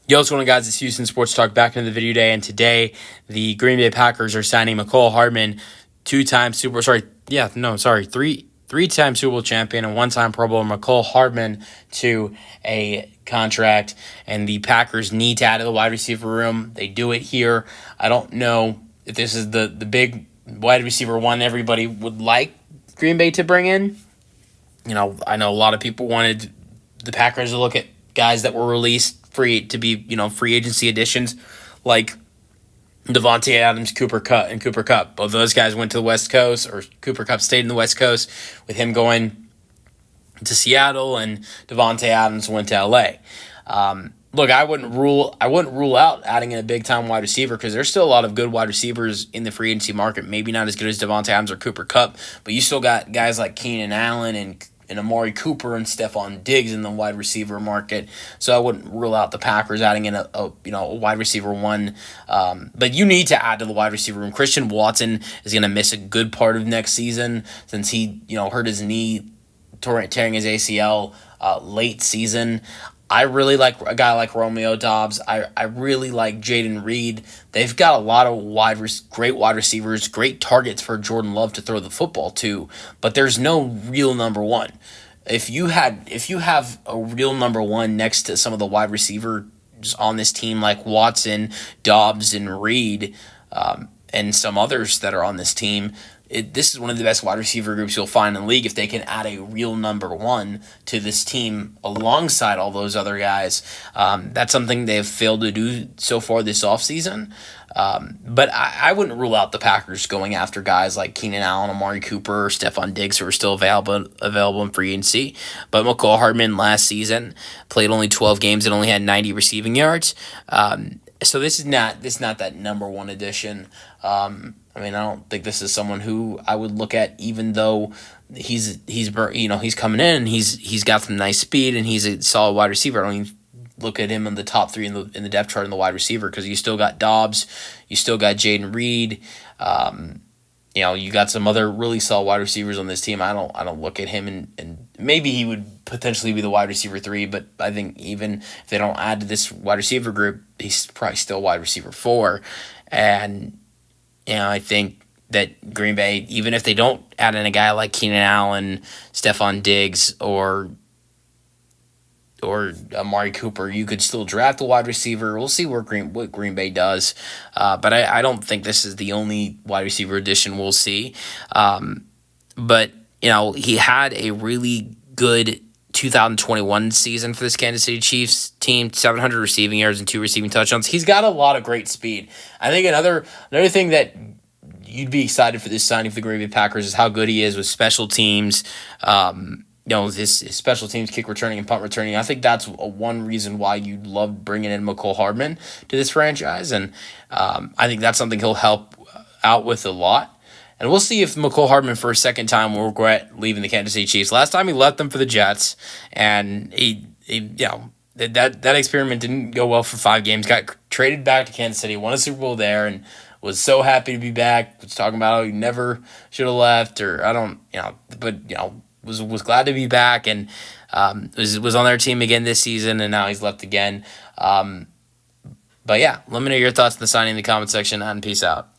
Yo, what's going on, guys? It's Houston Sports Talk back into the video day, and today the Green Bay Packers are signing Mecole Hardman, three-time Super Bowl champion and one-time Pro Bowler Mecole Hardman to a contract, and the Packers need to add to the wide receiver room. They do it here. I don't know if this is the big wide receiver one everybody would like Green Bay to bring in. I know a lot of people wanted the Packers to look at guys that were released free agency additions like Devontae Adams, Cooper Kupp. Both of those guys went to the West Coast, or Cooper Kupp stayed in the West Coast, with him going to Seattle, and Devontae Adams went to LA. Look, I wouldn't rule out adding in a big time wide receiver, because there's still a lot of good wide receivers in the free agency market. Maybe not as good as Devontae Adams or Cooper Kupp, but you still got guys like Keenan Allen and Amari Cooper and Stephon Diggs in the wide receiver market. So I wouldn't rule out the Packers adding in a wide receiver one. But you need to add to the wide receiver room. Christian Watson is going to miss a good part of next season, since he hurt his knee, tearing his ACL late season. I really like a guy like Romeo Doubs. I really like Jaden Reed. They've got a lot of great wide receivers, great targets for Jordan Love to throw the football to, but there's no real number one. If you have a real number one next to some of the wide receivers on this team like Watson, Doubs, and Reed, and some others that are on this team, this is one of the best wide receiver groups you'll find in the league if they can add a real number one to this team alongside all those other guys. That's something they've failed to do so far this offseason. But I wouldn't rule out the Packers going after guys like Keenan Allen, Amari Cooper, or Stephon Diggs, who are still available in free agency. But Mecole Hardman last season played only 12 games and only had 90 receiving yards. So this is not that number one addition. I don't think this is someone who I would look at, even though he's coming in and he's got some nice speed and he's a solid wide receiver. I don't even look at him in the top three in the depth chart in the wide receiver, because you still got Doubs, you still got Jaden Reed, you got some other really solid wide receivers on this team. I don't look at him and maybe he would potentially be the wide receiver 3, but I think even if they don't add to this wide receiver group, he's probably still wide receiver 4. And I think that Green Bay, even if they don't add in a guy like Keenan Allen, Stephon Diggs, or Amari Cooper, you could still draft a wide receiver. We'll see what Green Bay does. But I don't think this is the only wide receiver addition we'll see. But he had a really good 2021 season for this Kansas City Chiefs team, 700 receiving yards and 2 receiving touchdowns. He's got a lot of great speed. I think another thing that you'd be excited for this signing for the Green Bay Packers is how good he is with special teams. His special teams, kick returning and punt returning. I think that's one reason why you'd love bringing in Mecole Hardman to this franchise, and I think that's something he'll help out with a lot. And we'll see if Mecole Hardman for a second time will regret leaving the Kansas City Chiefs. Last time he left them for the Jets, and that experiment didn't go well for 5 games. Got traded back to Kansas City, won a Super Bowl there, and was so happy to be back. Was talking about how he never should have left, or was glad to be back, and was on their team again this season, and now he's left again. But yeah, let me know your thoughts on the signing in the comment section, and peace out.